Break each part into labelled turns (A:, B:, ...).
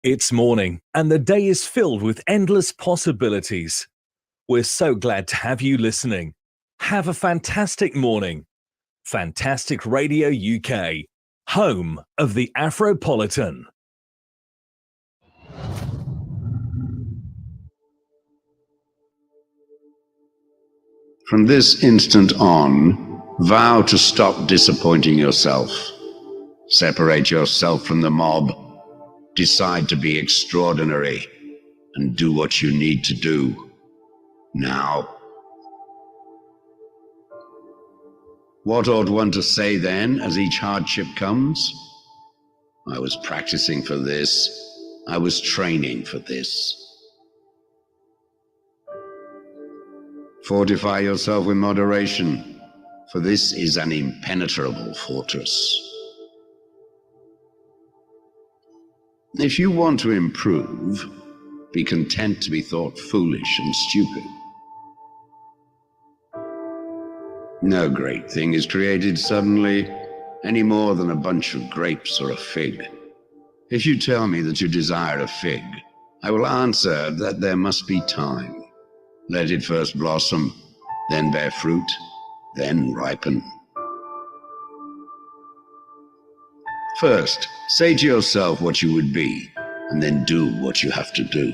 A: It's morning, and the day is filled with endless possibilities. We're so glad to have you listening. Have a fantastic morning. Fantastic Radio UK, home of the Afropolitan.
B: From this instant on, vow to stop disappointing yourself. Separate yourself from the mob. Decide to be extraordinary and do what you need to do now. What ought one to say then as each hardship comes? I was practicing for this. I was training for this. Fortify yourself with moderation, for this is an impenetrable fortress. If you want to improve, be content to be thought foolish and stupid. No great thing is created suddenly, any more than a bunch of grapes or a fig. If you tell me that you desire a fig, I will answer that there must be time. Let it first blossom, then bear fruit, then ripen. First, say to yourself what you would be, and then do what you have to do.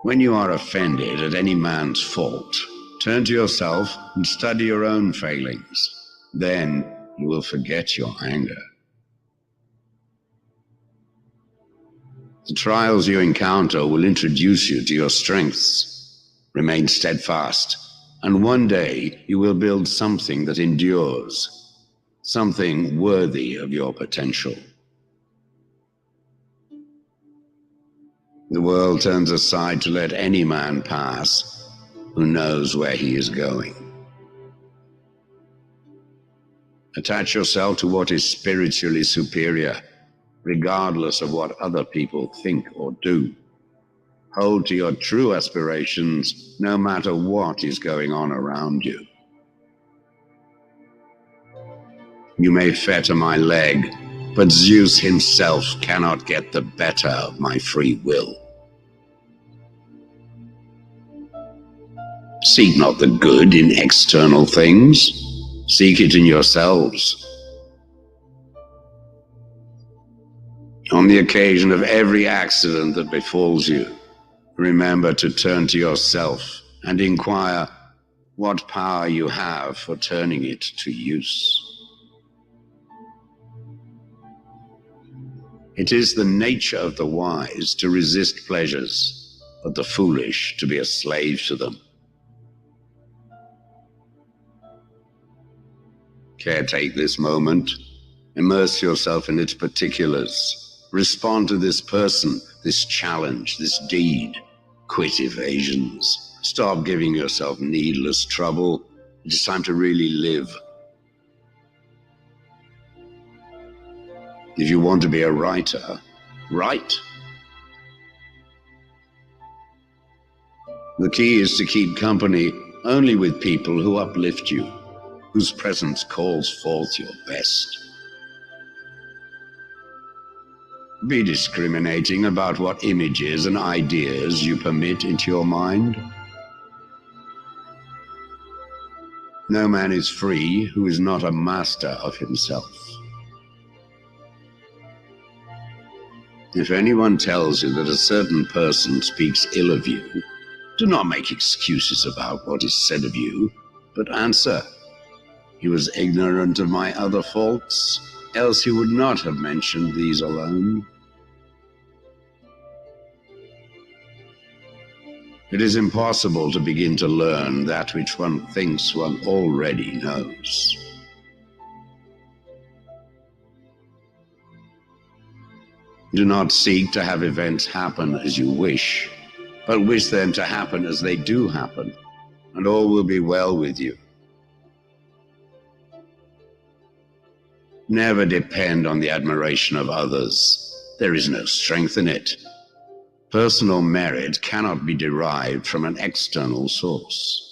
B: When you are offended at any man's fault, turn to yourself and study your own failings. Then you will forget your anger. The trials you encounter will introduce you to your strengths. Remain steadfast, and one day you will build something that endures. Something worthy of your potential. The world turns aside to let any man pass who knows where he is going. Attach yourself to what is spiritually superior, regardless of what other people think or do. Hold to your true aspirations, no matter what is going on around you. You may fetter my leg, but Zeus himself cannot get the better of my free will. Seek not the good in external things, seek it in yourselves. On the occasion of every accident that befalls you, remember to turn to yourself and inquire what power you have for turning it to use. It is the nature of the wise to resist pleasures, but the foolish to be a slave to them. Caretake this moment. Immerse yourself in its particulars. Respond to this person, this challenge, this deed. Quit evasions. Stop giving yourself needless trouble. It is time to really live. If you want to be a writer, write. The key is to keep company only with people who uplift you, whose presence calls forth your best. Be discriminating about what images and ideas you permit into your mind. No man is free who is not a master of himself. If anyone tells you that a certain person speaks ill of you, do not make excuses about what is said of you, but answer, "He was ignorant of my other faults, else he would not have mentioned these alone." It is impossible to begin to learn that which one thinks one already knows. Do not seek to have events happen as you wish, but wish them to happen as they do happen, and all will be well with you. Never depend on the admiration of others. There is no strength in it. Personal merit cannot be derived from an external source.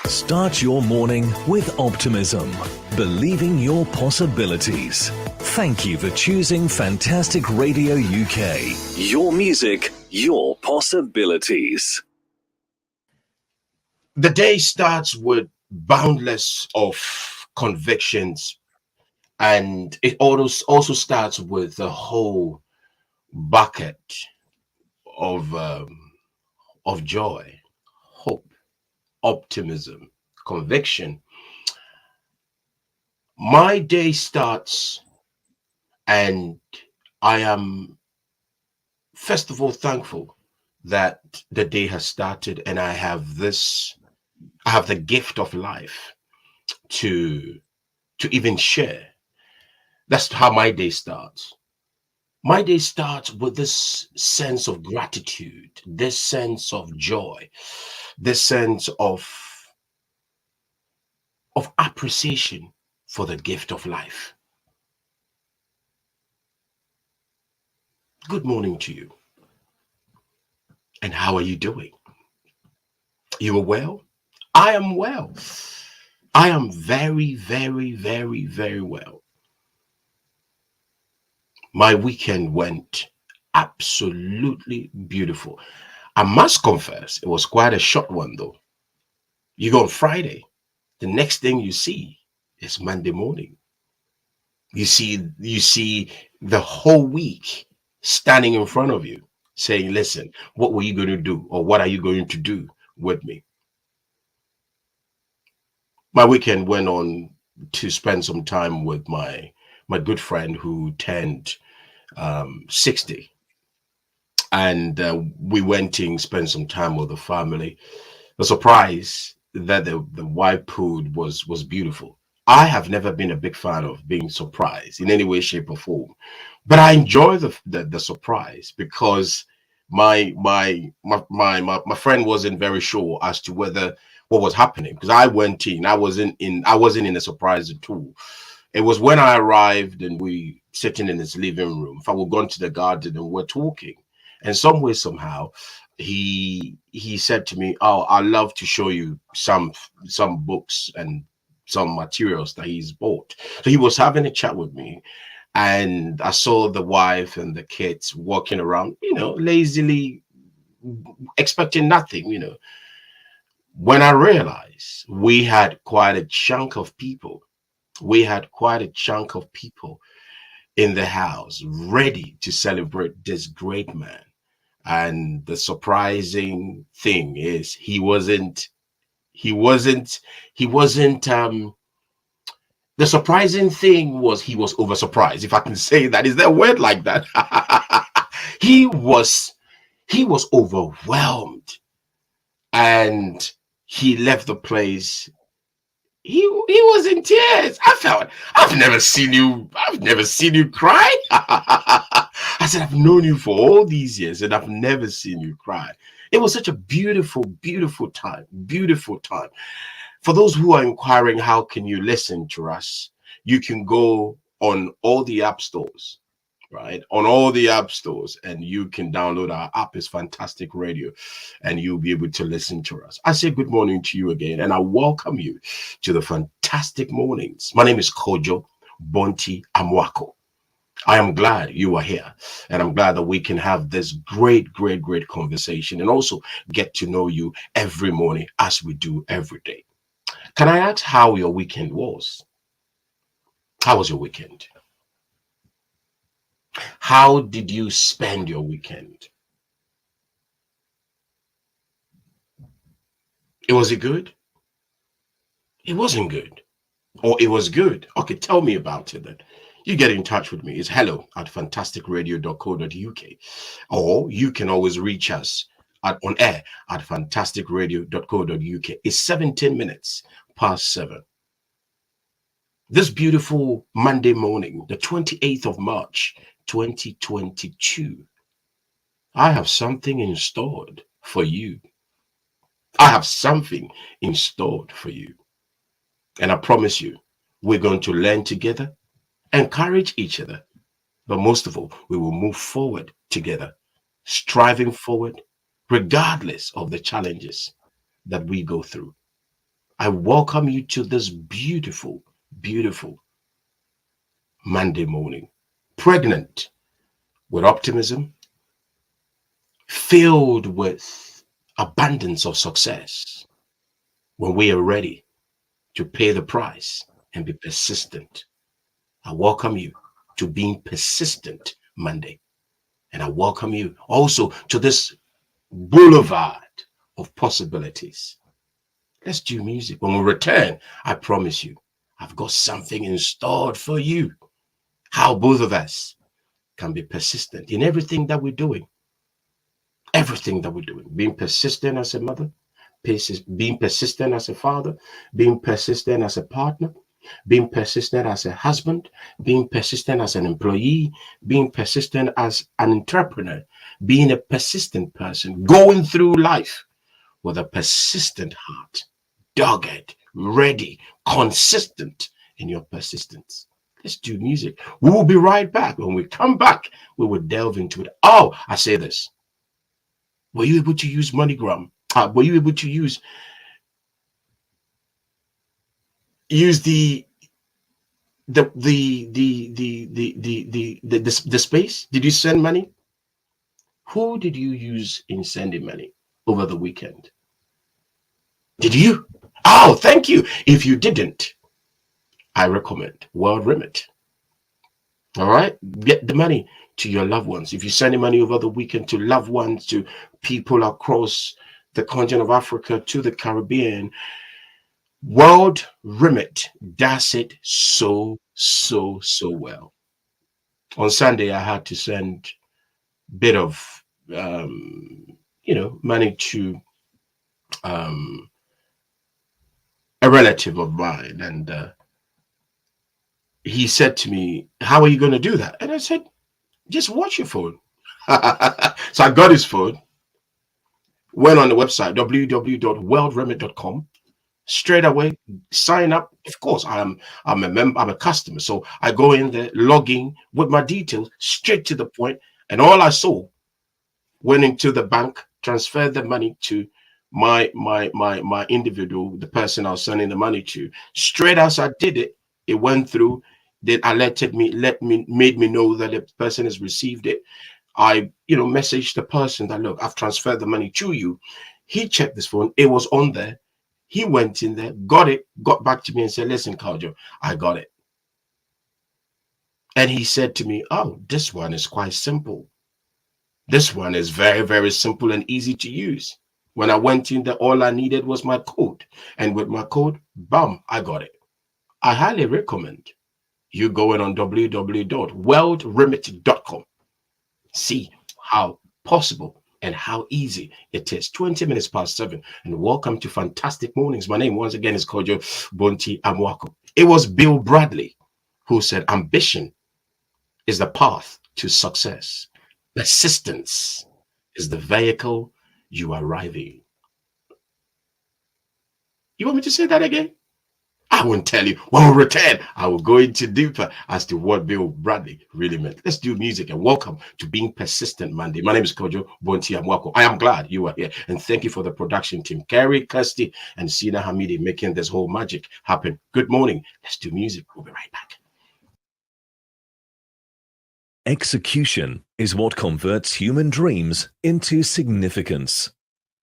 A: Start your morning with optimism, believing your possibilities. Thank you for choosing Fantastic Radio UK. Your music, your possibilities.
C: The day starts with boundless of convictions, and it also starts with a whole bucket of joy, hope, optimism, conviction. My day starts, and I am first of all thankful that the day has started, and I have the gift of life to even share. That's how my day starts. My day starts with this sense of gratitude, this sense of joy, this sense of appreciation for the gift of life. Good morning to you. And how are you doing? You are well? I am well. I am very, very, very, very well. My weekend went absolutely beautiful. I must confess, it was quite a short one though. You go on Friday, the next thing you see is Monday morning. You see the whole week standing in front of you saying, listen, what were you going to do? Or what are you going to do with me? My weekend went on to spend some time with my good friend who turned 60. And we went and spent some time with the family. The surprise that the wife food was beautiful. I have never been a big fan of being surprised in any way, shape, or form, but I enjoy the surprise because my friend wasn't very sure as to whether what was happening because I went in. I wasn't in a surprise at all. It was when I arrived and we sitting in his living room. If I were gone to the garden and we're talking, and some way somehow he said to me, "Oh, I'd love to show you some books and some materials that he's bought." So he was having a chat with me, and I saw the wife and the kids walking around, lazily expecting nothing. When I realized we had quite a chunk of people in the house ready to celebrate this great man. And the surprising thing is he wasn't he wasn't The surprising thing was he was over surprised, if I can say that. Is there a word like that? he was overwhelmed, and he left the place. He was in tears. I felt, I've never seen you cry. I said, I've known you for all these years and I've never seen you cry. It was such a beautiful, beautiful time. Beautiful time. For those who are inquiring, how can you listen to us? You can go on all the app stores, right? On all the app stores, and you can download our app. Is Fantastic Radio, and you'll be able to listen to us. I say good morning to you again, and I welcome you to the Fantastic Mornings. My name is Kojo Bonti Amwako. I am glad you are here, and I'm glad that we can have this great, great, great conversation and also get to know you every morning as we do every day. Can I ask how your weekend was? How was your weekend? How did you spend your weekend? Was it good? It wasn't good. Or it was good? Okay, tell me about it then. You get in touch with me. It's hello@fantasticradio.co.uk. Or you can always reach us on air at fantasticradio.co.uk. It's 17 minutes past 7. This beautiful Monday morning, the 28th of March, 2022, I have something in store for you. I have something in store for you. And I promise you, we're going to learn together, encourage each other, but most of all, we will move forward together, striving forward, regardless of the challenges that we go through. I welcome you to this beautiful, beautiful Monday morning, pregnant with optimism, filled with abundance of success when we are ready to pay the price and be persistent. I welcome you to being persistent Monday. And I welcome you also to this boulevard of possibilities. Let's do music. When we return, I promise you, I've got something in store for you. How both of us can be persistent in everything that we're doing. Everything that we're doing. Being persistent as a mother, being persistent as a father, being persistent as a partner, being persistent as a husband, being persistent as an employee, being persistent as an entrepreneur, being a persistent person, going through life with a persistent heart, dogged, ready, consistent in your persistence. Let's do music. We will be right back. When we come back, we will delve into it. Oh, I say this. Were you able to use MoneyGram? Were you able to use the space? Did you send money? Who did you use in sending money over the weekend? Did you? Oh, thank you. If you didn't, I recommend World Remit. All right, get the money to your loved ones. If you're sending money over the weekend to loved ones, to people across the continent of Africa, to the Caribbean, World Remit does it so well. On Sunday, I had to send a bit of money to a relative of mine, and he said to me, "How are you going to do that?" And I said, "Just watch your phone." So I got his phone, went on the website www.worldremit.com. Straight away, sign up. Of course, I'm a member, I'm a customer. So I go in there, log in with my details, straight to the point. And all I saw, went into the bank, transferred the money to my individual, the person I was sending the money to. Straight as I did it, it went through. They alerted me, made me know that the person has received it. I, messaged the person that, look, I've transferred the money to you. He checked this phone. It was on there. He went in there, got it, got back to me and said, "Listen, Kojo, I got it." And he said to me, "Oh, this one is quite simple. This one is very, very simple and easy to use." When I went in there, all I needed was my code. And with my code, bam, I got it. I highly recommend you going on www.worldremit.com. See how possible and how easy it is. 20 minutes past 7. And welcome to Fantastic Mornings. My name once again is Kojo Bonti Amwako. It was Bill Bradley who said, ambition is the path to success. Persistence is the vehicle you arrive in. You want me to say that again? I won't tell you. When we return, I will go into deeper as to what Bill Bradley really meant. Let's do music and welcome to Being Persistent Monday. My name is Kojo Bonti Amwako. I am glad you are here and thank you for the production team, Kerry, Kirsty, and Sina Hamidi making this whole magic happen. Good morning. Let's do music. We'll be right back.
A: Execution is what converts human dreams into significance.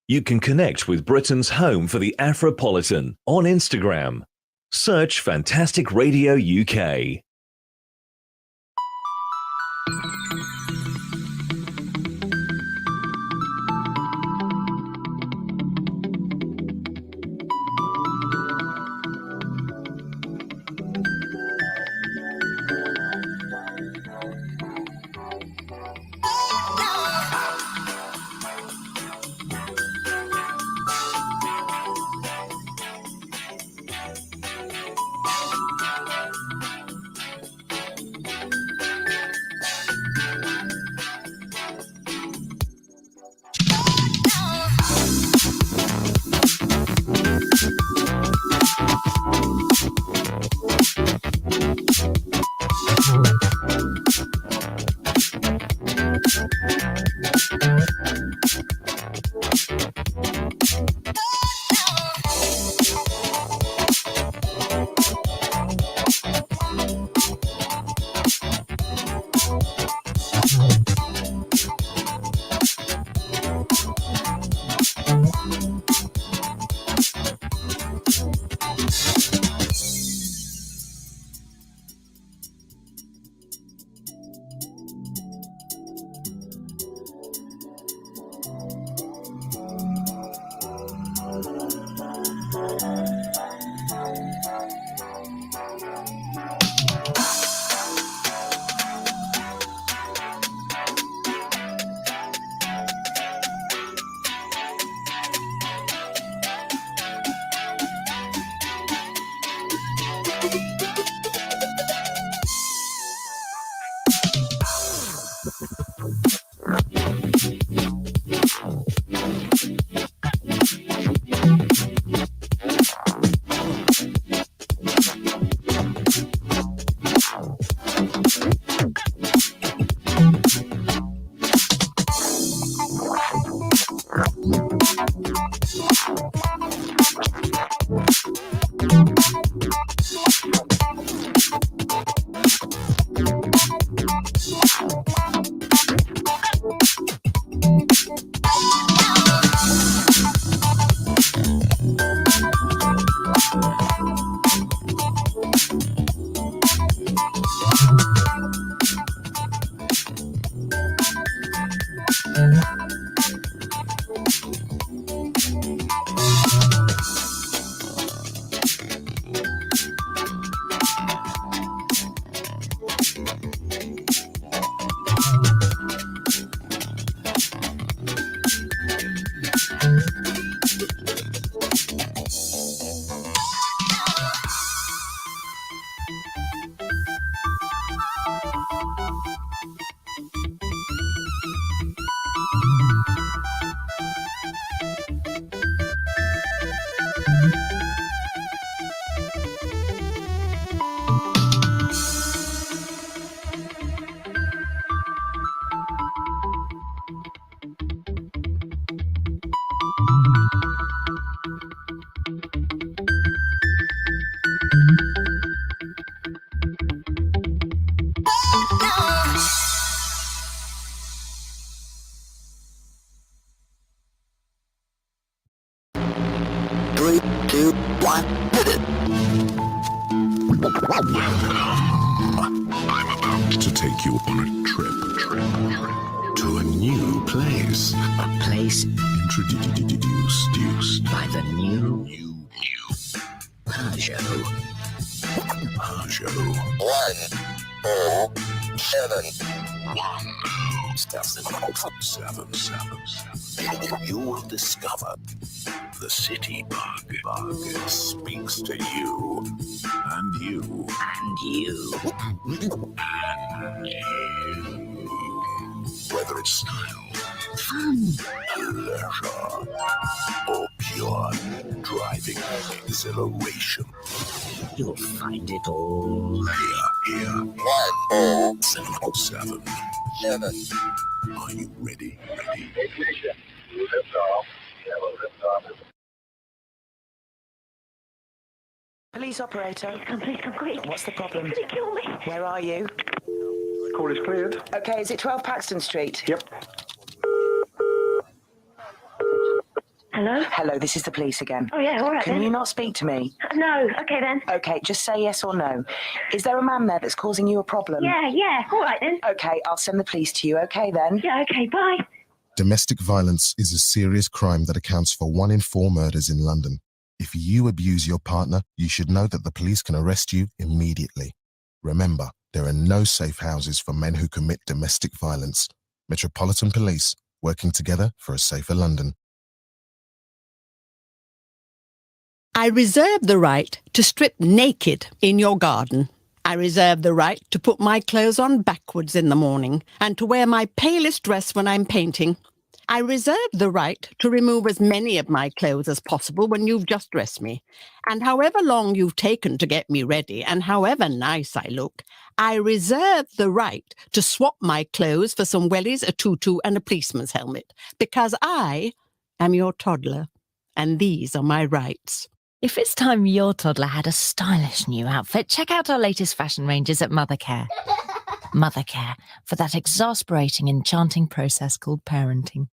A: You can connect with Britain's home for the Afropolitan on Instagram. Search Fantastic Radio UK.
D: To take you on a trip to a new place.
E: A place
D: Introduced
E: by the new Peugeot.
D: Peugeot 10777. You will discover the city bug speaks to you, and you, and you, and you. Whether it's style, fun, pleasure, or pure driving exhilaration, you'll find it all here. 107. Are you ready?
E: Police operator.
F: Come, please, come quick.
E: What's the problem?
F: He's gonna kill me.
E: Where are you?
G: Call is cleared.
E: Okay, is it 12 Paxton Street?
G: Yep.
F: Hello?
E: Hello, this is the police again.
F: Oh, yeah, all right
E: Can
F: then.
E: you not speak to me?
F: No, okay then.
E: Okay, just say yes or no. Is there a man there that's causing you a problem?
F: Yeah, all right then.
E: Okay, I'll send the police to you. Okay then.
F: Yeah, okay, bye.
H: Domestic violence is a serious crime that accounts for 1 in 4 murders in London. If you abuse your partner, you should know that the police can arrest you immediately. Remember, there are no safe houses for men who commit domestic violence. Metropolitan Police, working together for a safer London.
I: I reserve the right to strip naked in your garden. I reserve the right to put my clothes on backwards in the morning and to wear my palest dress when I'm painting. I reserve the right to remove as many of my clothes as possible when you've just dressed me. And however long you've taken to get me ready and however nice I look, I reserve the right to swap my clothes for some wellies, a tutu and a policeman's helmet, because I am your toddler and these are my rights.
J: If it's time your toddler had a stylish new outfit, check out our latest fashion ranges at Mothercare. Mothercare, for that exasperating, enchanting process called parenting.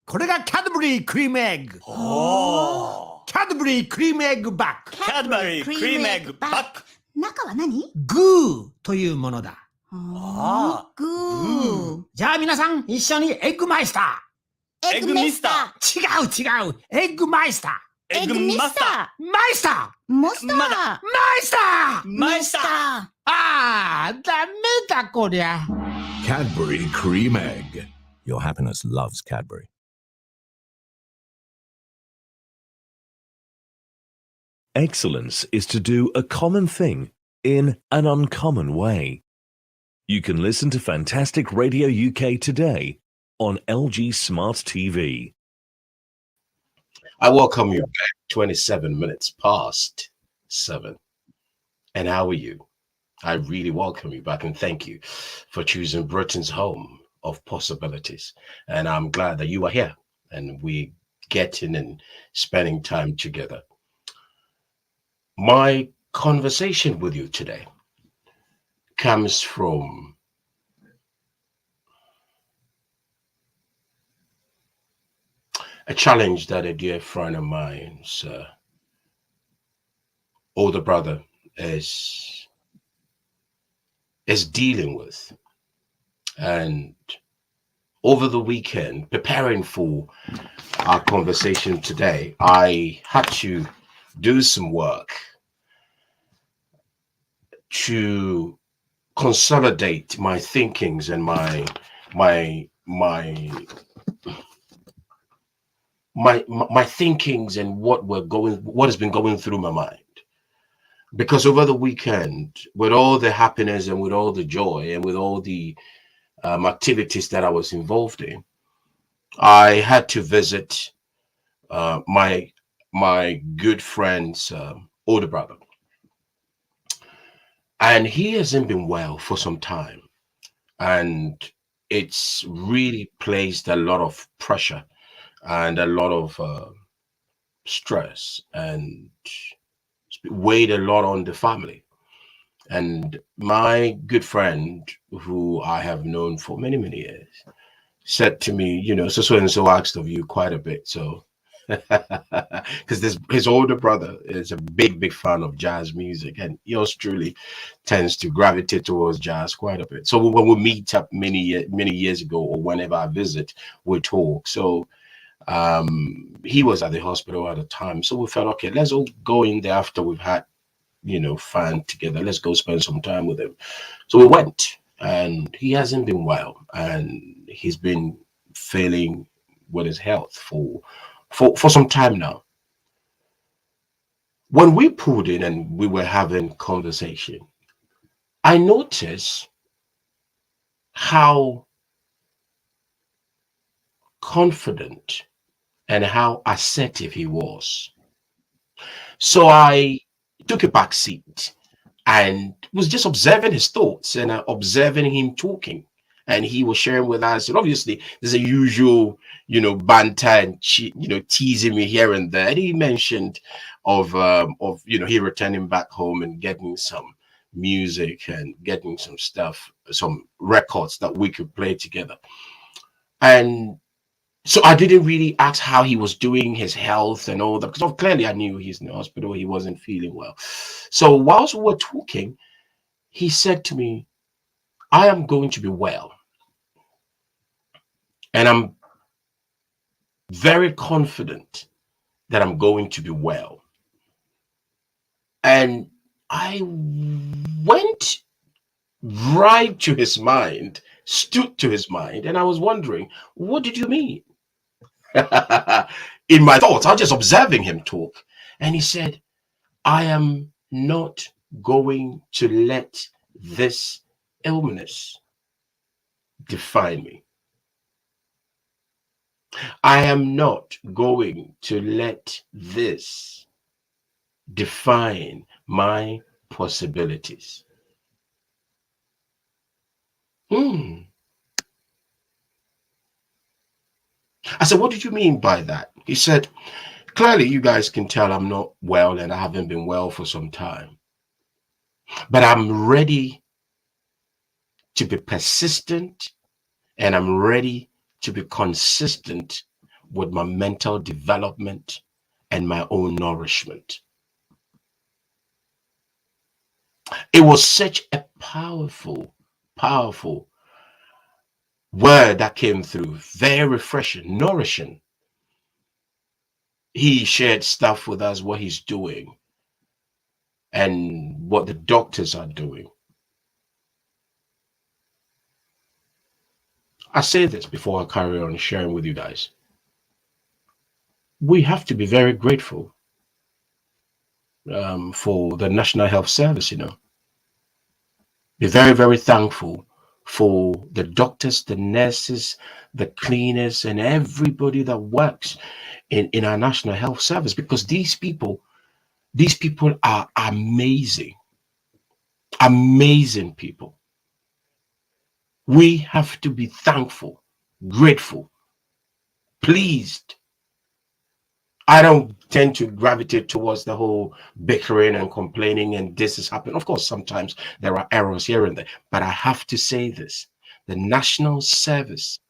K: これがキャドブリークリームエッグ。キャドブリークリームエッグバッグ。
L: キャドブリークリームエッグバッグ。
M: 中は何？
K: グーというものだ。
M: グー。
K: じゃあ皆さん一緒にエッグマイスター。
L: エッグミスタ
K: ー。違う。エッグマイスター。
L: ー。エッグマスタ
K: マイスター。
M: モスター。
L: まだ
K: マイスター。
L: マイスター。
K: ああ、ダメだこりゃ。
D: Cadbury Cream Egg. Your happiness loves Cadbury.
A: Excellence is to do a common thing in an uncommon way. You can listen to Fantastic Radio UK today on LG Smart TV.
C: I welcome you back 27 minutes past 7. And how are you? I really welcome you back and thank you for choosing Britain's home of possibilities. And I'm glad that you are here and we're getting and spending time together. My conversation with you today comes from a challenge that a dear friend of mine's older brother is dealing with. And over the weekend, preparing for our conversation today, I had to do some work to consolidate my thinkings and my thinkings and what has been going through my mind. Because over the weekend, with all the happiness and with all the joy and with all the activities that I was involved in, I had to visit my good friend's older brother. And he hasn't been well for some time. And it's really placed a lot of pressure and a lot of stress and weighed a lot on the family. And my good friend, who I have known for many, many years, said to me, you know, so and so asked of you quite a bit. So, because his older brother is a big fan of jazz music, and yours truly tends to gravitate towards jazz quite a bit. So when we meet up many years ago, or whenever I visit, we talk. So He was at the hospital at the time, so we felt, okay, let's all go in there after we've had, fun together. Let's go spend some time with him. So we went, and he hasn't been well, and he's been failing with his health for some time now. When we pulled in and we were having conversation, I noticed how confident and how assertive he was. So I took a back seat and was just observing his thoughts and observing him talking. And he was sharing with us. And obviously, there's a usual, banter and teasing me here and there. And he mentioned of he returning back home and getting some music and getting some stuff, some records that we could play together. And so I didn't really ask how he was doing, his health and all that, because clearly I knew he's in the hospital, he wasn't feeling well. So whilst we were talking, he said to me, I am going to be well. And I'm very confident that I'm going to be well. And I went right to his mind, stood to his mind, and I was wondering, what did you mean? In my thoughts, I was just observing him talk. And he said, I am not going to let this illness define me. I am not going to let this define my possibilities. I said, what did you mean by that? He said, clearly you guys can tell I'm not well and I haven't been well for some time. But I'm ready to be persistent and I'm ready to be consistent with my mental development and my own nourishment. It was such a powerful, powerful word that came through. Very refreshing, nourishing. He shared stuff with us, what he's doing and what the doctors are doing. I say this before I carry on sharing with you guys. We have to be very grateful for the National Health Service, Be very, very thankful for the doctors, the nurses, the cleaners, and everybody that works in our National Health Service, because these people are amazing, amazing people. We have to be thankful, grateful, pleased. I don't tend to gravitate towards the whole bickering and complaining and this is happening. Of course, sometimes there are errors here and there, but I have to say this. The National Service,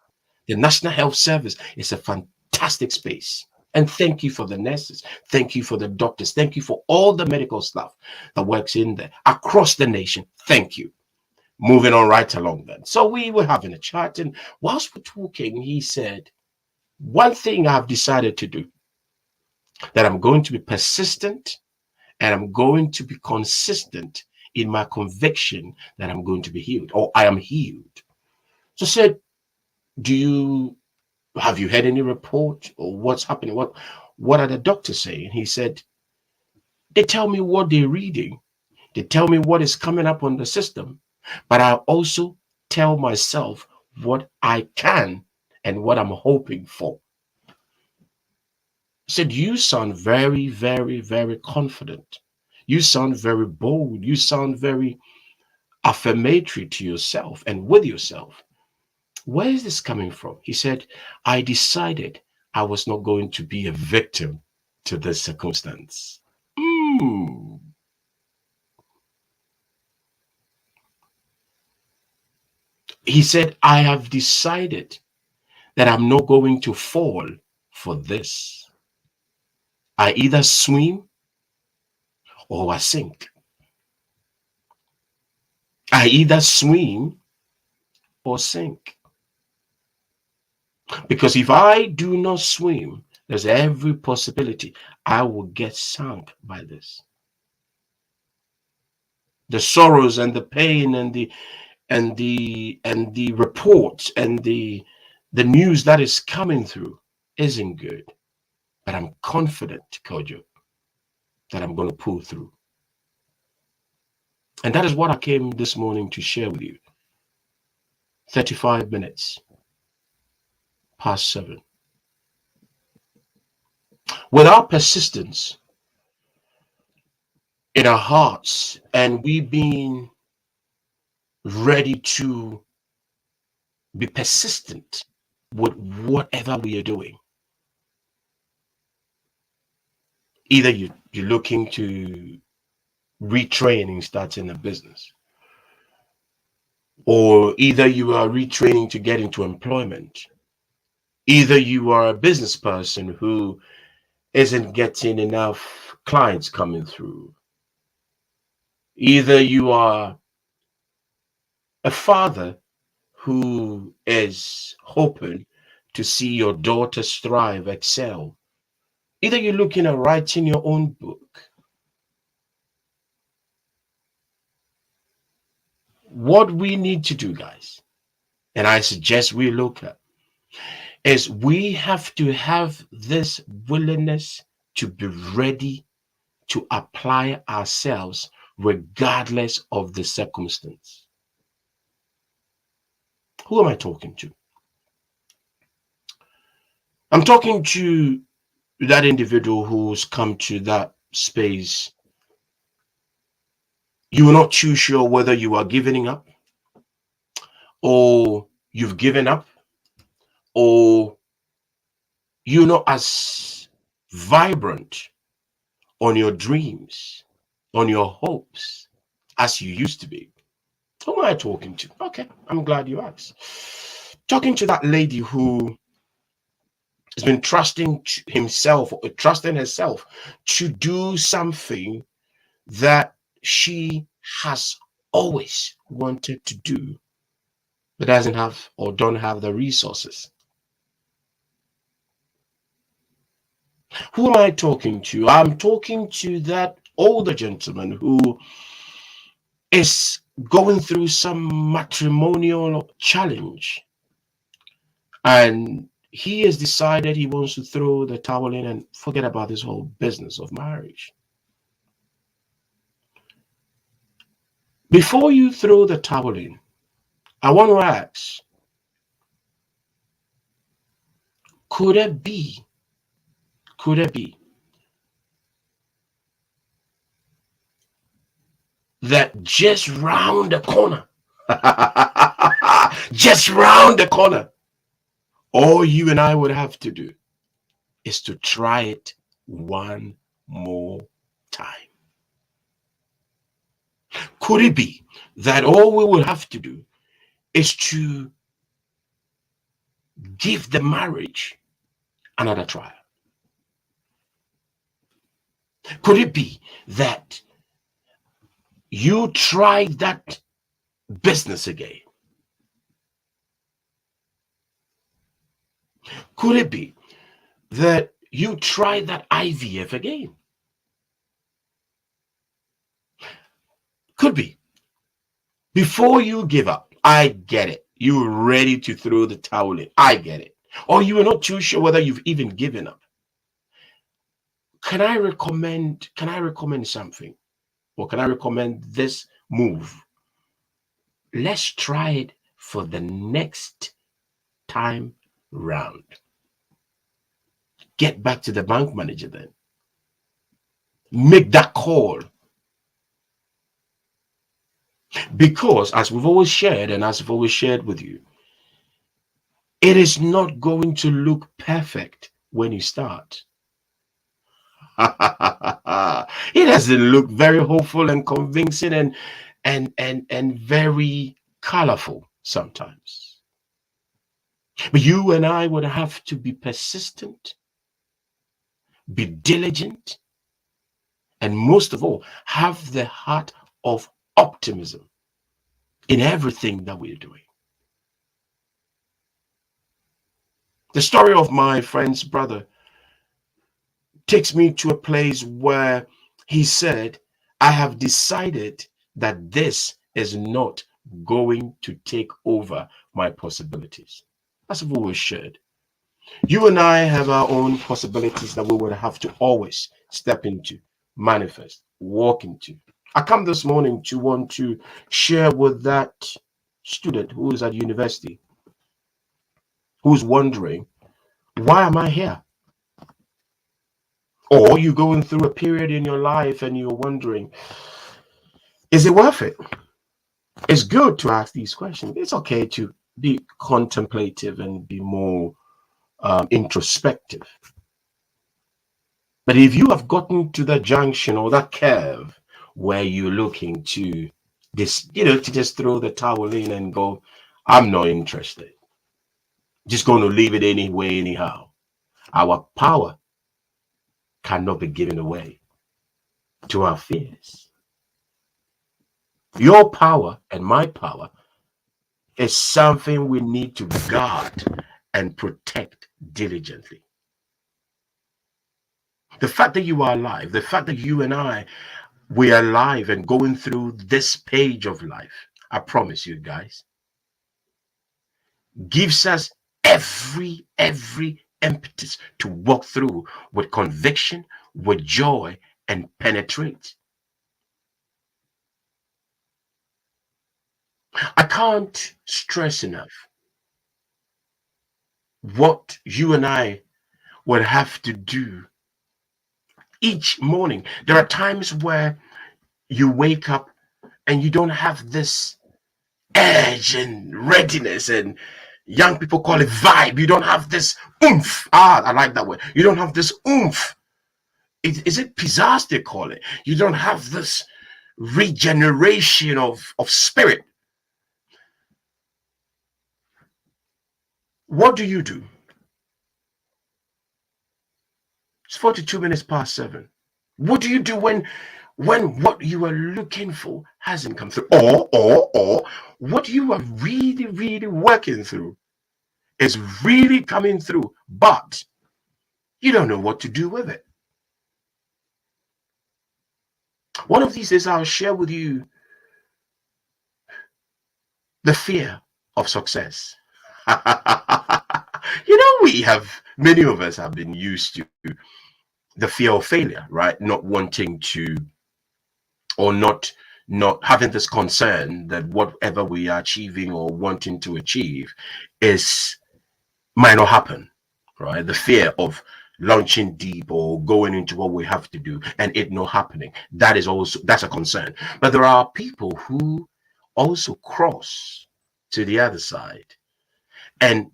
C: the National Health Service is a fantastic space. And thank you for the nurses. Thank you for the doctors. Thank you for all the medical staff that works in there across the nation. Thank you. Moving on right along then. So we were having a chat, and whilst we're talking, he said, one thing I've decided to do, that I'm going to be persistent and I'm going to be consistent in my conviction that I'm going to be healed or I am healed. So I said, have you had any report or what's happening? What are the doctors saying? He said, they tell me what they're reading. They tell me what is coming up on the system, but I also tell myself what I can and what I'm hoping for. Said, you sound very, very, very confident. You sound very bold. You sound very affirmatory to yourself and with yourself. Where is this coming from? He said, I decided I was not going to be a victim to this circumstance. He said, I have decided that I'm not going to fall for this. I either swim or I sink. I either swim or sink. Because if I do not swim, there's every possibility I will get sunk by this. The sorrows and the pain and the reports and the news that is coming through isn't good. But I'm confident, Kojo, that I'm going to pull through. And that is what I came this morning to share with you. 35 minutes past 7. With our persistence in our hearts and we being ready to be persistent with whatever we are doing. Either you're looking to retraining, starting a business, or either you are retraining to get into employment, either you are a business person who isn't getting enough clients coming through, either you are a father who is hoping to see your daughter strive, excel, either you're looking at writing your own book. What we need to do, guys, and I suggest we look at, is we have to have this willingness to be ready to apply ourselves regardless of the circumstance. Who am I talking to? I'm talking to that individual who's come to that space. You are not too sure whether you are giving up, or you've given up, or you're not as vibrant on your dreams, on your hopes as you used to be. Who am I talking to? Okay, I'm glad you asked. Talking to that lady who has been trusting himself or trusting herself to do something that she has always wanted to do, but doesn't have or don't have the resources. Who am I talking to? I'm talking to that older gentleman who is going through some matrimonial challenge, and he has decided he wants to throw the towel in and forget about this whole business of marriage. Before you throw the towel in, I want to ask, could it be that just round the corner, just round the corner, all you and I would have to do is to try it one more time? Could it be that all we will have to do is to give the marriage another try? Could it be that you try that business again? Could it be that you try that IVF again? Could be. Before you give up, I get it. You're ready to throw the towel in. I get it. Or you are not too sure whether you've even given up. Can I recommend something? Or can I recommend this move? Let's try it for the next time round. Get back to the bank manager then. Make that call. Because as we've always shared, and as I've always shared with you, it is not going to look perfect when you start. It doesn't look very hopeful and convincing and very colorful sometimes. But you and I would have to be persistent, be diligent, and most of all, have the heart of optimism in everything that we're doing. The story of my friend's brother takes me to a place where he said, I have decided that this is not going to take over my possibilities. As we've always shared, you and I have our own possibilities that we would have to always step into, manifest, walk into. I come this morning to want to share with that student who is at university, who's wondering, why am I here? Or you're going through a period in your life and you're wondering, is it worth it? It's good to ask these questions. It's okay to be contemplative and be more introspective. But if you have gotten to that junction or that curve where you're looking to this, to just throw the towel in and go, I'm not interested. Just going to leave it anyway, anyhow. Our power cannot be given away to our fears. Your power and my power is something we need to guard and protect diligently. The fact that you are alive, the fact that you and I, we are alive and going through this page of life, I promise you guys, gives us every impetus to walk through with conviction, with joy, and penetrate. I can't stress enough what you and I would have to do each morning. There are times where you wake up and you don't have this edge and readiness, and young people call it vibe. You don't have this oomph. I like that word. You don't have this oomph. Is it pizzazz they call it? You don't have this regeneration of spirit. What do? It's 42 minutes past 7. What do you do when what you are looking for hasn't come through? Or what you are really working through is really coming through, but you don't know what to do with it. One of these days, I'll share with you the fear of success. Many of us have been used to the fear of failure, right? Not wanting to, or not having this concern that whatever we are achieving or wanting to achieve might not happen, right? The fear of launching deep or going into what we have to do and it not happening. That's a concern. But there are people who also cross to the other side and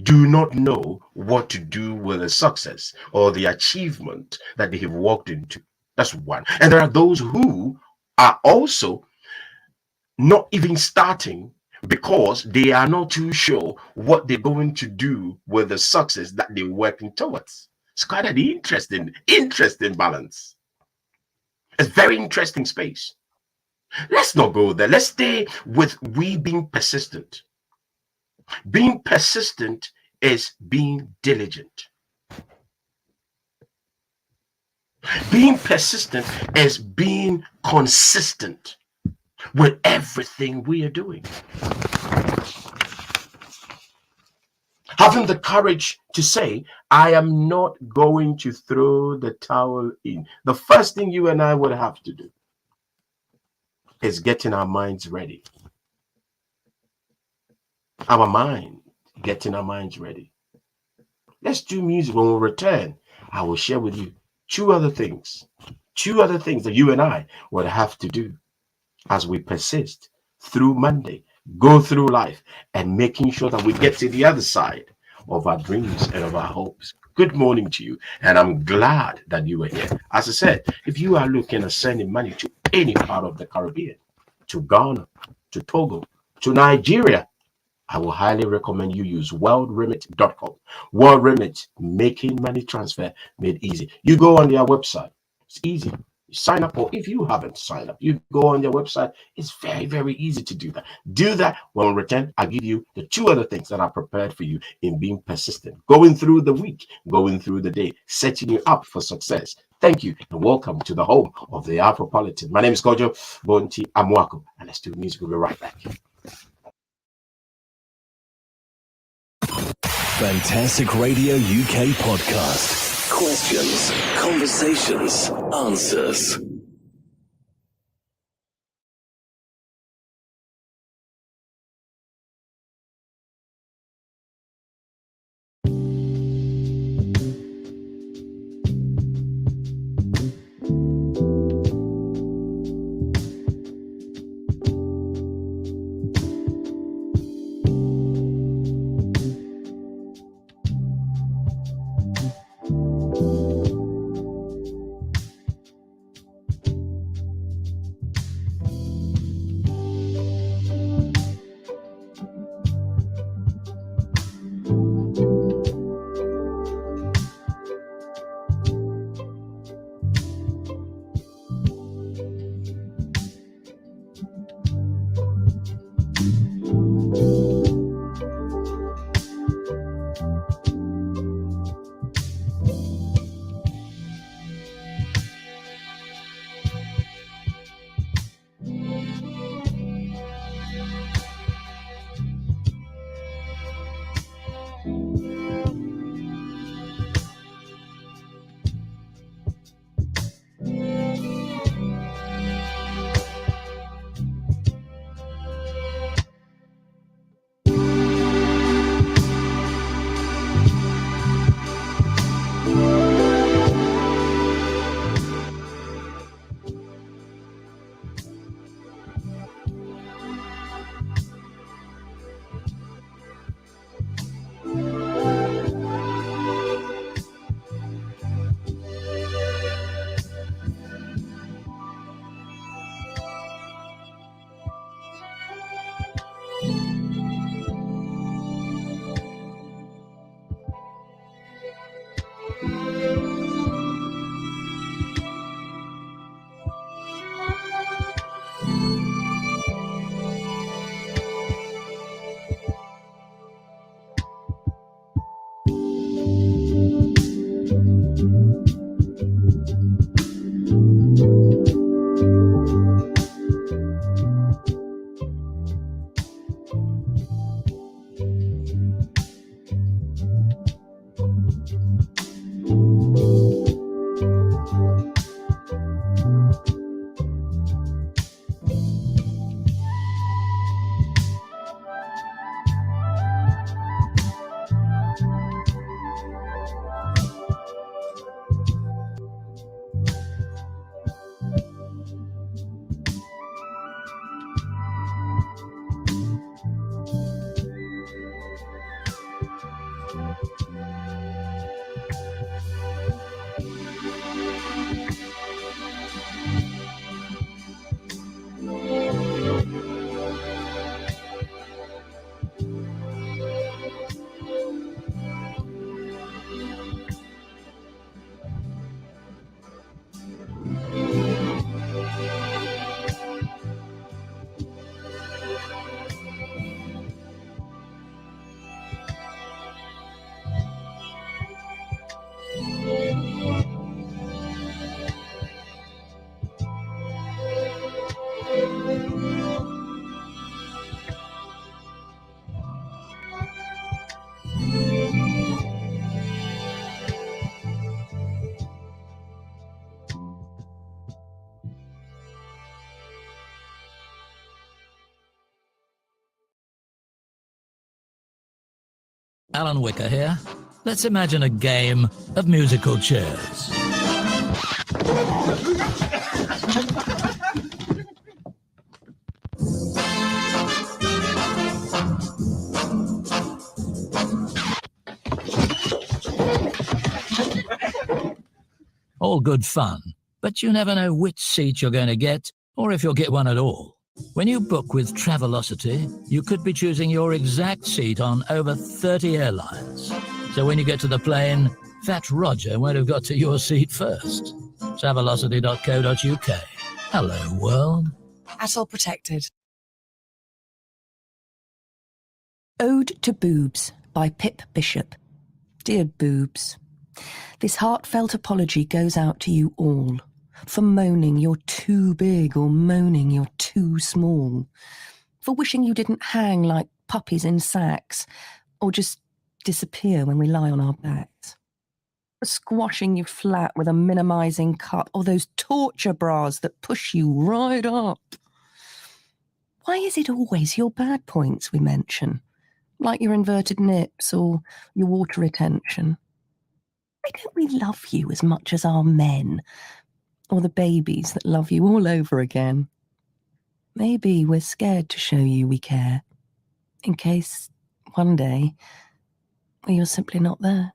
C: do not know what to do with the success or the achievement that they have walked into. That's one. And there are those who are also not even starting because they are not too sure what they're going to do with the success that they're working towards. It's quite an interesting balance. It's a very interesting space. Let's not go there. Let's stay with being persistent. Being persistent is being diligent. Being persistent is being consistent with everything we are doing. Having the courage to say, I am not going to throw the towel in. The first thing you and I would have to do is getting our minds ready. Getting our minds ready. Let's do music. When we return, I will share with you two other things that you and I would have to do as we persist through Monday, go through life, and making sure that we get to the other side of our dreams and of our hopes. Good morning to you, and I'm glad that you are here. As I said, if you are looking at sending money to any part of the Caribbean, to Ghana, to Togo, to Nigeria, I will highly recommend you use worldremit.com. World Remit, making money transfer made easy. You go on their website. It's easy. sign up, or if you haven't signed up, you go on their website. It's very, very easy to do that. Do that. When we return, I'll give you the 2 other things that are prepared for you in being persistent, going through the week, going through the day, setting you up for success. Thank you, and welcome to the home of the Afropolitan. My name is Kojo Bonti Amwako, and let's do music. We'll be right back.
A: Fantastic Radio UK podcast. Questions, conversations, answers.
N: Alan Wicker here. Let's imagine a game of musical chairs. All good fun, but you never know which seat you're going to get, or if you'll get one at all. When you book with Travelocity, you could be choosing your exact seat on over 30 airlines. So when you get to the plane, Fat Roger won't have got to your seat first. Travelocity.co.uk. Hello, world.
O: At all protected. Ode to Boobs by Pip Bishop. Dear Boobs, this heartfelt apology goes out to you all for moaning you're too big or moaning you're too small, for wishing you didn't hang like puppies in sacks or just disappear when we lie on our backs, for squashing you flat with a minimising cup or those torture bras that push you right up. Why is it always your bad points we mention? Like your inverted nips or your water retention? Why don't we love you as much as our men or the babies that love you all over again? Maybe we're scared to show you we care, in case one day you're simply not there.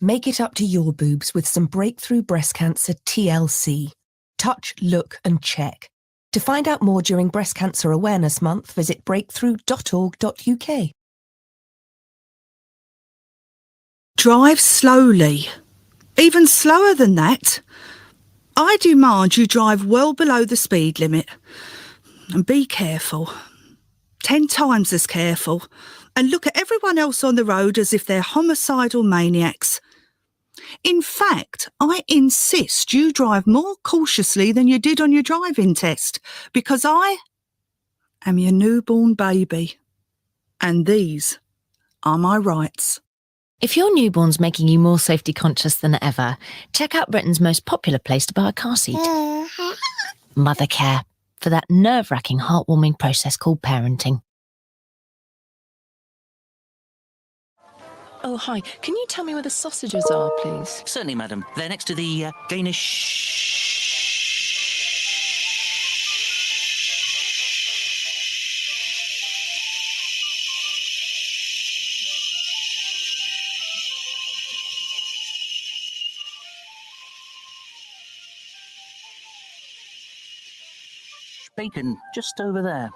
O: Make it up to your boobs with some breakthrough breast cancer TLC. Touch, look and check. To find out more during Breast Cancer Awareness Month, visit breakthrough.org.uk.
P: Drive slowly. Even slower than that. I demand you drive well below the speed limit. And be careful. 10 times as careful. And look at everyone else on the road as if they're homicidal maniacs. In fact, I insist you drive more cautiously than you did on your driving test, because I am your newborn baby. And these are my rights.
J: If your newborn's making you more safety conscious than ever, check out Britain's most popular place to buy a car seat. Mothercare, for that nerve-wracking, heartwarming process called parenting.
Q: Oh, hi. Can you tell me where the sausages are, please?
R: Certainly, madam. They're next to the Danish... bacon, just over there.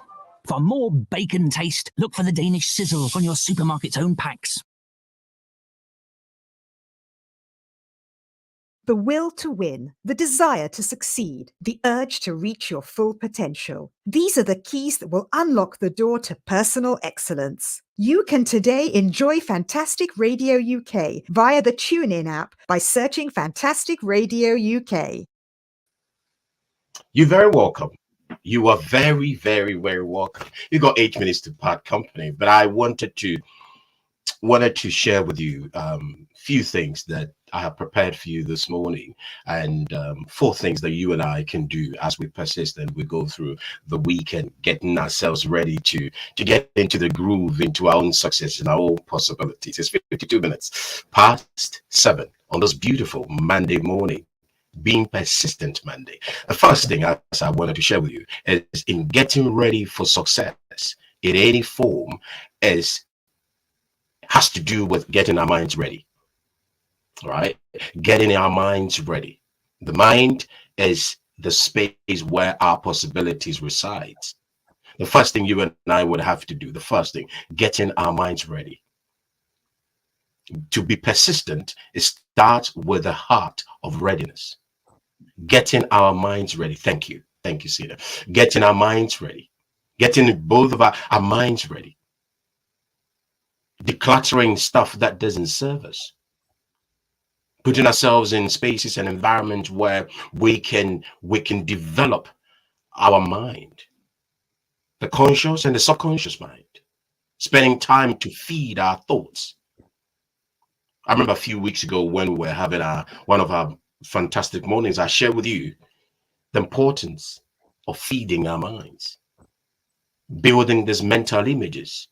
R: For more bacon taste, look for the Danish sizzle on your supermarket's own packs.
S: The will to win, the desire to succeed, the urge to reach your full potential. These are the keys that will unlock the door to personal excellence. You can today enjoy Fantastic Radio UK via the TuneIn app by searching Fantastic Radio UK.
C: You're very welcome. You are very, very, very welcome. You got 8 minutes to part company, but I wanted to share with you few things that I have prepared for you this morning, and 4 things that you and I can do as we persist and we go through the weekend, getting ourselves ready to get into the groove, into our own success and our own possibilities. It's 52 minutes past 7 on this beautiful Monday morning. Being persistent Monday. The first thing I wanted to share with you is in getting ready for success in any form has to do with getting our minds ready. All right, getting our minds ready. The mind is the space where our possibilities reside. The first thing you and I would have to do, the first thing, getting our minds ready. To be persistent, it starts with the heart of readiness. Getting our minds ready. Thank you, Sina. Getting our minds ready. Getting both of our minds ready. Decluttering stuff that doesn't serve us. Putting ourselves in spaces and environments where we can develop our mind, the conscious and the subconscious mind. Spending time to feed our thoughts. I remember a few weeks ago when we were having one of our fantastic mornings, I shared with you the importance of feeding our minds, building these mental images,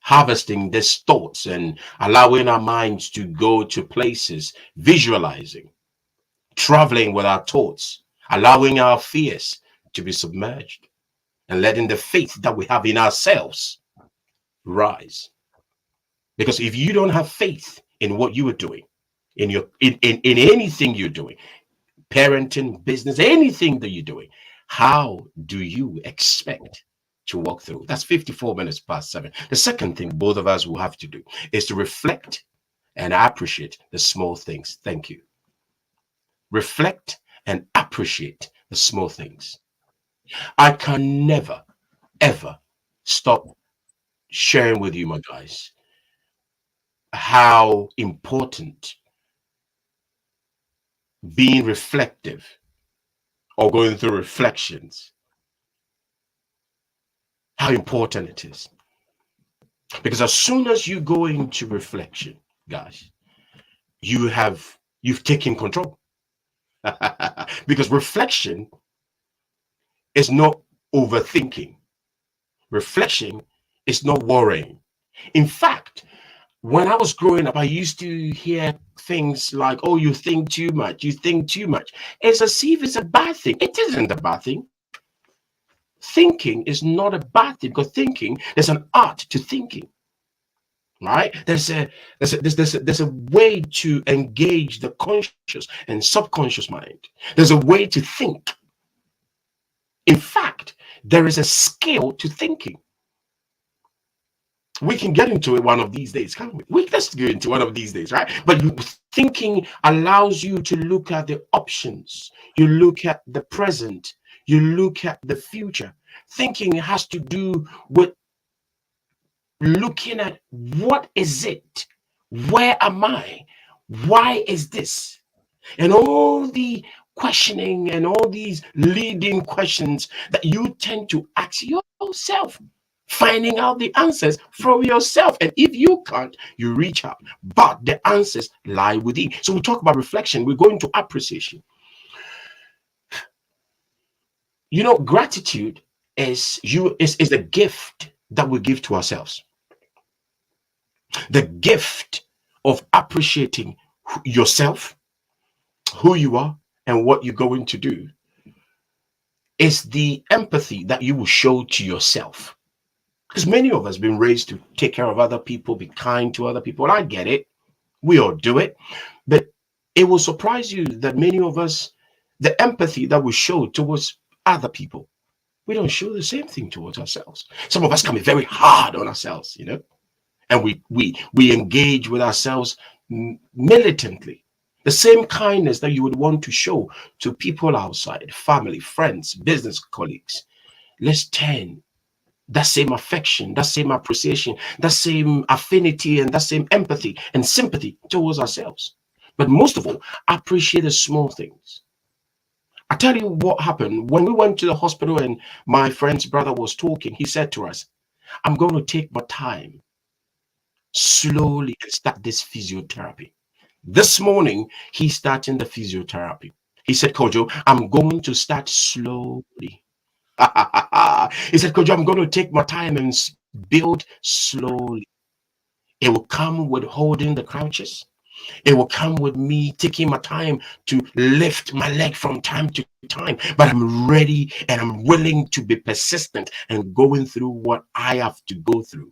C: harvesting these thoughts and allowing our minds to go to places, visualizing, traveling with our thoughts, allowing our fears to be submerged and letting the faith that we have in ourselves rise. Because if you don't have faith in what you are doing, in anything you're doing, parenting, business, anything that you're doing, how do you expect to walk through? That's 54 minutes past 7. The second thing both of us will have to do is to reflect and appreciate the small things. Thank you. reflect, and appreciate the small things. I can never, ever stop sharing with you, my guys, how important being reflective or going through reflections, how important it is. Because as soon as you go into reflection, guys, you've taken control. Because reflection is not overthinking. Reflection is not worrying. In fact, when I was growing up, I used to hear things like, oh, you think too much, you think too much. It's as if it's a bad thing. It isn't a bad thing. Thinking is not a bad thing, because thinking, there's an art to thinking, right? There's a way to engage the conscious and subconscious mind. There's a way to think. In fact, there is a skill to thinking. We can get into it one of these days, can't we? Let's get into one of these days, right? But thinking allows you to look at the options. You look at the present. You look at the future. Thinking has to do with looking at what is it? Where am I? Why is this? And all the questioning and all these leading questions that you tend to ask yourself, finding out the answers from yourself. And if you can't, you reach out. But the answers lie within. So we talk about reflection. We're going to appreciation. You know, gratitude is the gift that we give to ourselves. The gift of appreciating yourself, who you are, and what you're going to do is the empathy that you will show to yourself. Because many of us have been raised to take care of other people, be kind to other people. And I get it. We all do it. But it will surprise you that many of us, the empathy that we show towards other people, we don't show the same thing towards ourselves. Some of us can be very hard on ourselves, you know, and we engage with ourselves militantly. The same kindness that you would want to show to people outside, family, friends, business colleagues. Let's turn that same affection, that same appreciation, that same affinity, and that same empathy and sympathy towards ourselves. But most of all, appreciate the small things. I tell you what happened when we went to the hospital and my friend's brother was talking. He said to us, I'm going to take my time slowly and start this physiotherapy. This morning, he's starting the physiotherapy. He said, Kojo, I'm going to start slowly. He said, Kojo, I'm going to take my time and build slowly. It will come with holding the crouches. It will come with me taking my time to lift my leg from time to time. But I'm ready and I'm willing to be persistent and going through what I have to go through.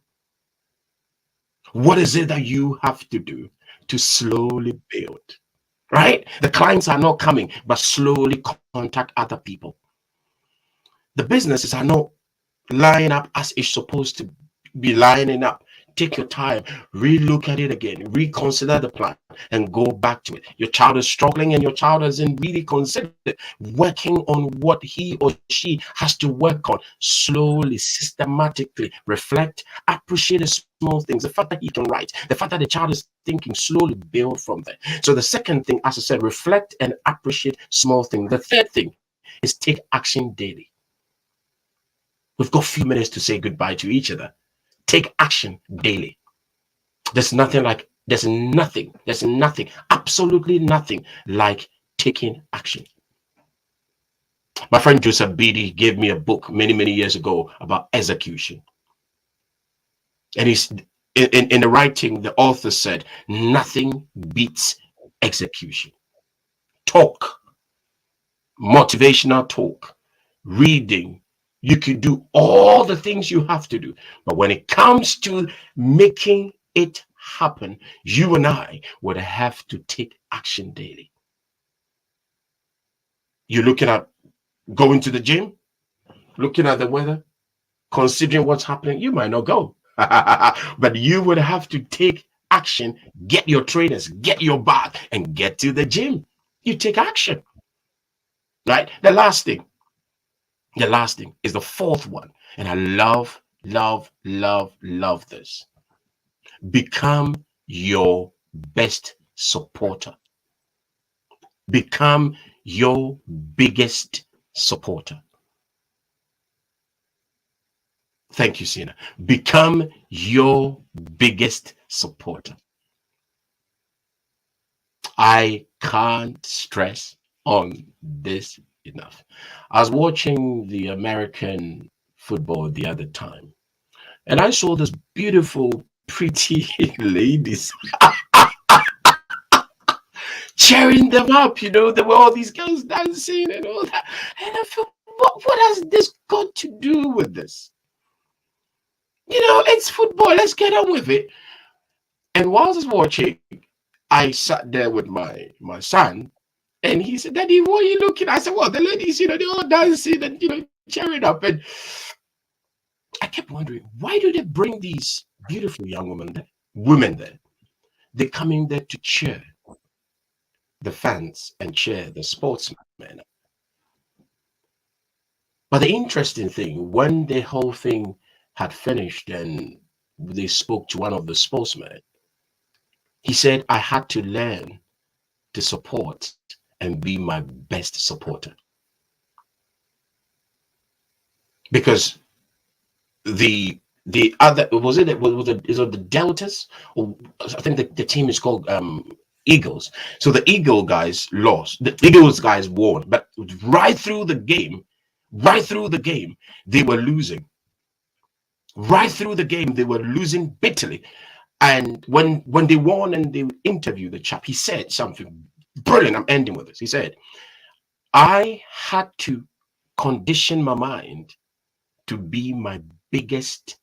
C: What is it that you have to do to slowly build? Right? The clients are not coming, but slowly contact other people. The businesses are not lining up as it's supposed to be lining up. Take your time, relook at it again, reconsider the plan, and go back to it. Your child is struggling and your child hasn't really considered working on what he or she has to work on. Slowly, systematically reflect, appreciate the small things. The fact that he can write, the fact that the child is thinking, slowly build from there. So the second thing, as I said, reflect and appreciate small things. The third thing is take action daily. We've got a few minutes to say goodbye to each other. Take action daily. There's nothing, absolutely nothing like taking action. My friend Joseph Beatty gave me a book many, many years ago about execution. And he's in the writing, the author said, nothing beats execution. Talk, motivational talk, reading. You can do all the things you have to do. But when it comes to making it happen, you and I would have to take action daily. You're looking at going to the gym, looking at the weather, considering what's happening, you might not go. But you would have to take action, get your trainers, get your bag, and get to the gym. You take action. Right? The last thing is the fourth one. And I love this. Become your best supporter. Become your biggest supporter. Thank you, Sina. Become your biggest supporter. I can't stress on this enough. I was watching the American football the other time, and I saw this beautiful, pretty ladies cheering them up. You know, there were all these girls dancing and all that. And I felt, what has this got to do with this? You know, it's football. Let's get on with it. And whilst I was watching, I sat there with my son, and he said, "Daddy, what are you looking at?" I said, "Well, the ladies, you know, they're all dancing and, you know, cheering up." And I kept wondering, why do they bring these beautiful young women there? They come in there to cheer the fans and cheer the sportsmen. But the interesting thing, when the whole thing had finished and they spoke to one of the sportsmen, he said, "I had to learn to support and be my best supporter." Because the other, is it the Deltas? Or I think the team is called Eagles. So the Eagle guys lost. The Eagles guys won. But right through the game, they were losing. Right through the game, they were losing bitterly. And when they won and they interviewed the chap, he said something brilliant. I'm ending with this. He said, "I had to condition my mind to be my biggest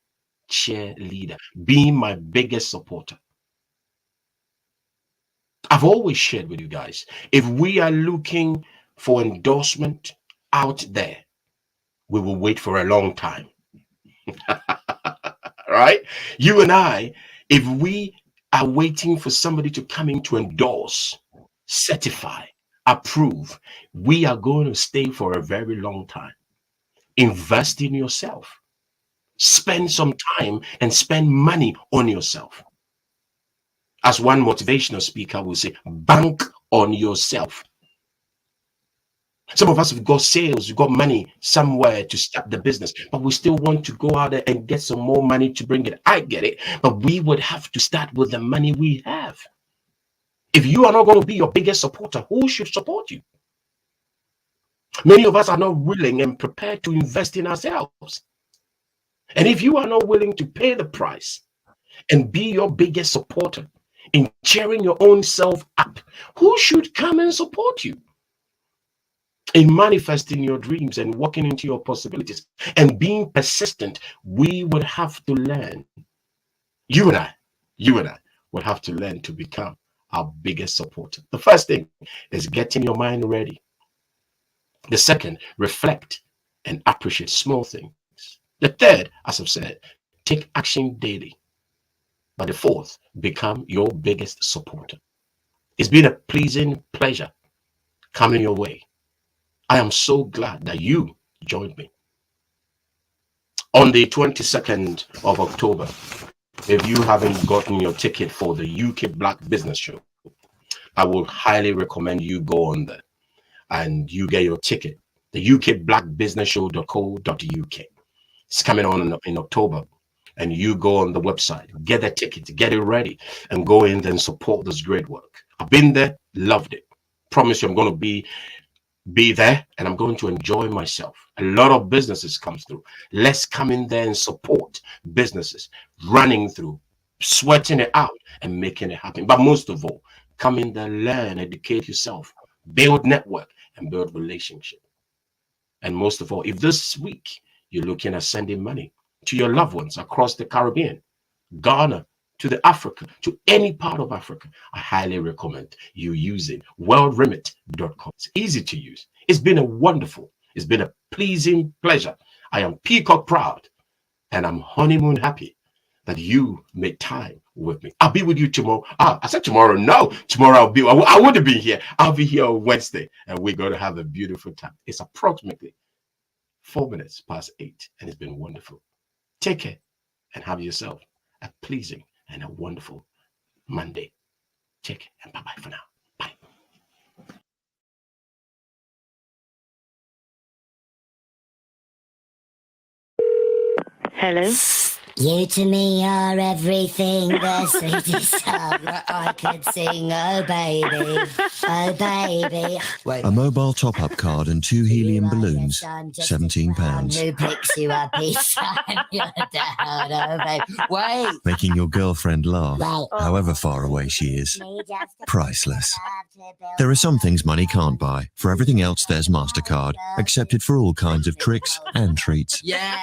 C: cheerleader, be my biggest supporter." I've always shared with you guys, if we are looking for endorsement out there, we will wait for a long time. Right? You and I, if we are waiting for somebody to come in to endorse, certify, approve, we are going to stay for a very long time. Invest in yourself. Spend some time and spend money on yourself. As one motivational speaker will say, bank on yourself. Some of us have got sales, we've got money somewhere to start the business, but we still want to go out there and get some more money to bring it. I get it, but we would have to start with the money we have. If you are not going to be your biggest supporter, who should support you? Many of us are not willing and prepared to invest in ourselves. And if you are not willing to pay the price and be your biggest supporter in cheering your own self up, who should come and support you in manifesting your dreams and walking into your possibilities and being persistent? We would have to learn. You and I would have to learn to become our biggest supporter. The first thing is getting your mind ready. The second, reflect and appreciate small things. The third, as I've said, take action daily. But the fourth, become your biggest supporter. It's been a pleasing pleasure coming your way. I am so glad that you joined me. On the 22nd of October, if you haven't gotten your ticket for the UK Black Business Show, I would highly recommend you go on there and you get your ticket. The ukblackbusinessshow.co.uk. It's coming on in October. And you go on the website, get a ticket, get it ready, and go in and support this great work. I've been there, loved it. Promise you I'm going to be there, and I'm going to enjoy myself. A lot of businesses come through. Let's come in there and support businesses running through, sweating it out and making it happen. But most of all, come in there, learn, educate yourself, build network, and build relationship. And most of all, if this week you're looking at sending money to your loved ones across the Caribbean, Ghana, to the Africa, to any part of Africa, I highly recommend you using worldremit.com. It's easy to use. It's been been a pleasing pleasure. I am peacock proud and I'm honeymoon happy that you made time with me. I'll be with you tomorrow. I said tomorrow. No, tomorrow I would have been here. I'll be here on Wednesday, and we're going to have a beautiful time. It's approximately 4 minutes past 8, and it's been wonderful. Take care and have yourself a pleasing and a wonderful Monday. Take care and bye-bye for now. Bye.
F: Hello?
T: You to me are everything, the sweetest song that I could sing. Oh baby,
U: A mobile top-up card and 2 helium balloons, £17.
T: who picks you up each time you're down? Oh baby, wait.
U: Making your girlfriend laugh,
T: Right.
U: however far away she is. Priceless. There are some things money can't buy. For everything else, there's MasterCard, accepted for all kinds of tricks and treats.
T: Yeah.